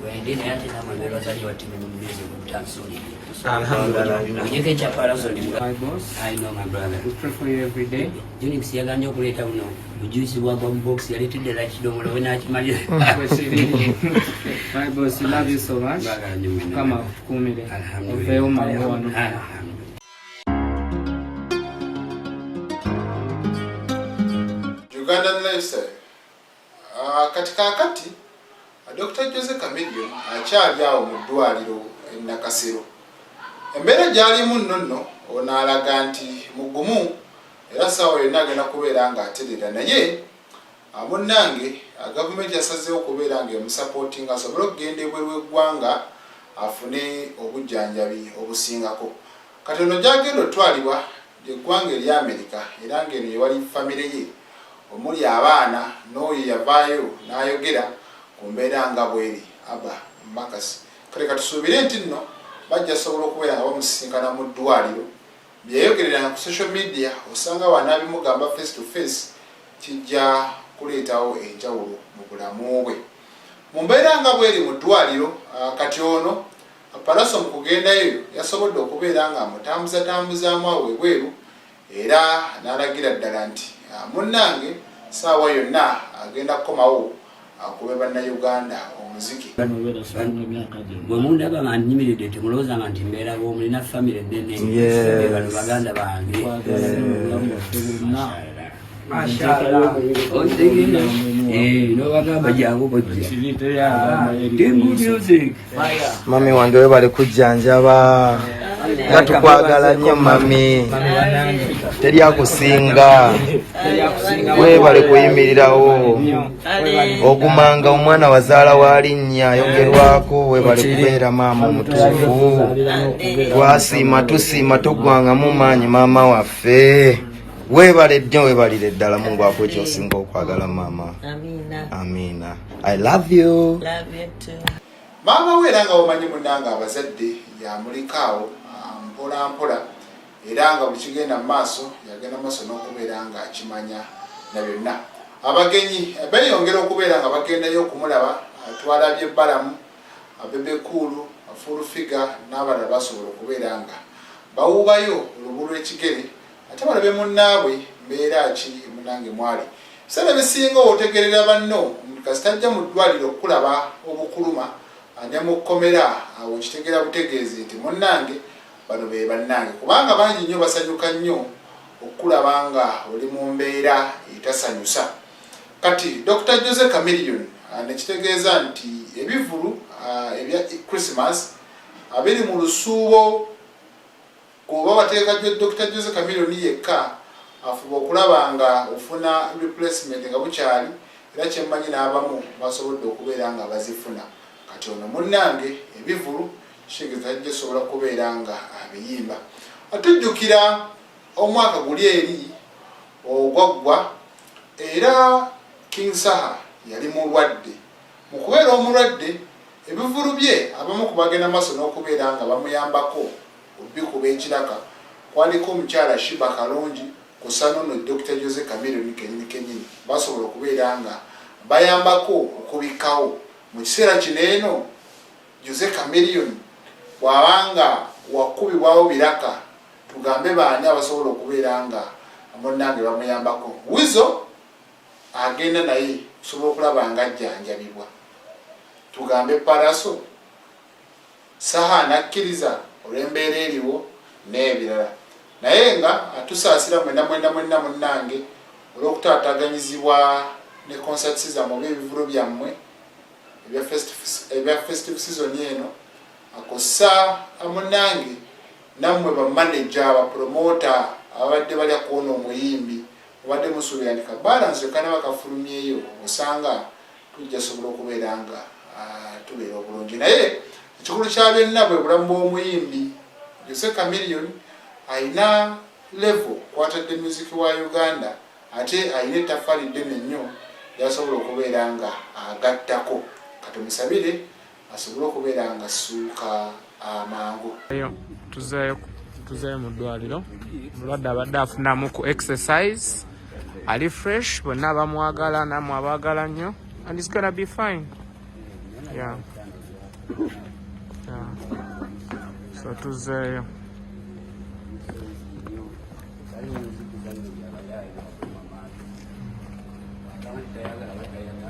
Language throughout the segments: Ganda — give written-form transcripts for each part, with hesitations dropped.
When they had to have a very what you My boss. I know my brother. We pray for you every day. Juni msiaganya kuleta uno. Ujuzi wako box ya little like kidogo na chimali. My boss, we love you so much. Kama kumile. Alhamdulillah. Ugandan lifestyle. Katika akati Dr. Jose Chameleon akyali awo mu ddwaliro e Nakasero. Embeera gy'alimu nno onalaga nti mugumu era sawa yonna agenda kubeera nga aterera naye munnange gavumenti yasazeewo okubeera nga emusapootinga asobole okugenda ebweru w'eggwanga afune obujjanjabi obusingako. Kati ono gy'agenda otwalibwa ly'eggwanga erya Amerika era ng'eno yewali famire ye omuli abaana n'oyo yavaayo n'ayogera ku mbeera nga bweri aba makasi. Kale katusuubire nti nno bajja sobola okubeera nga bamusisinkana mu ddwaliro byeyogerera ku social media osanga wanabimugamba face to face kijja kuleetawo enjawulo mu bulamu bwe. Mu mbeera nga bweri mu ddwaliro kati ono Palaso mu kugendayo yasobodde okubeera nga amutambuzatambuzaamu awo ebweru era n'alagira ddala nti munnange saawa yonna agenda kukomawo akube bannayuganda omuziki. Bwe mundaba nga nnimiridde temulowooza nga nti mbeera bw'omulina famire ennene bano baganda bange. Mami wange webale kujjanjaba nga tukwagala nnyo mami teri akusinga webale kuyimirirawo ogumanga omwana wazaala walinnya ayogerwako webale kubeera maama omutuufu twasiima tusiima togwangamu maanyi maama waffe webale ddyo webalire ddala Mungu akuwe ky'osinga okwagala maama. Amina. I love you. Love you too. Maama we era nga omanyi munnange abazadde yamulikaawo mpola mpola era nga buli kigenda mu maaso yagenda maaso n'okubeera nga akimanya na byonna. Abagenyi beeyongera okubeera nga bagendayo okumulaba twalabye Balamu Bebe Cool Full Figure n'abalala basobola okubeera nga bawubayo olubu lw'ekigere ate balabe munnaabwe mbeera ki munnange mwali. Sala bisinga otegerera banno kasitajja mu ddwaliro okulaba obukuluma ne mu kkomera awo kitegera butegeezi nti munnange bano be bannange kubanga bangi nnyo basanyuka nnyo okulaba nga oli mu mbeera etasanyusa. Kati Dr. Jose Chameleon nekitegeeza nti ebivulu ebya Christmas abiri mu lusuubo kuba wateeka Dr. Jose Chameleon yekka afuba okulaba nga ofuna replacement nga bukyali era kyemmanyi n'abamu basobodde okubeera nga bazifuna. Kati ono munnange ebivulu kitegeeza ajja sobola kubeera nga abiyimba. Atujjukira omwaka guli eri ogwaggwa era King Saha yali mulwadde. Mu kubeera omulwadde ebivulu bye abamu kubagenda maaso n'okubeera nga bamuyambako obikuba ekiraka kwaliko omukyala Shiba Kalonji kusano no Dr. Jose Chameleon kenyini basobola okubeera nga bayambako okubikawo mu kiseera kino eno Jose Chameleon bw'abanga wakubibwawo biraka tugambe baani abasobola okubeera nga munnange bamuyambako. Wizo agenda naye kusobola okulaba nga ajjanjabibwa tugambe Palaso Saha nakkiriza olw'embeera eriwo n'ebirala naye nga atusaasira mwenda munnange olw'okutaataganyizibwa ne concerts zammwe oba ebivulo byammwe ebya festive season eno akosa munnange nammwe bamanager abapromota abadde balya kuona omuyimbi obadde musuubira nti kabalansi kana bakafulumyeyo osanga tujja sobola okubeera nga tubeera obulungi. Naye ekikulu kya byonna bwe bulamu bw'omuyimbi Jose Chameleon ayina level kwatadde music wa Uganda ate ayina ettaffaali ddene nnyo lyasobola okubeera nga agattako. Kati musabire asobole okubeera nga assuuka amangu. Tuzeeyo mu ddwaliro mulwadde abadde afunamu ku exercise ali fresh bonna bamwagala namwe abaagala nnyo and it's gonna be fine. Yeah. Yeah. So tuzeeyo.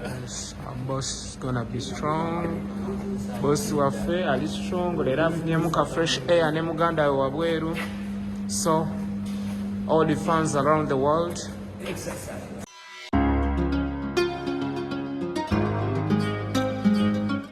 Yes, our boss is gonna be strong. Boss waffe ali strong. Leero afunyemu ka fresh air ne muganda we wabweru. So all the fans around the world,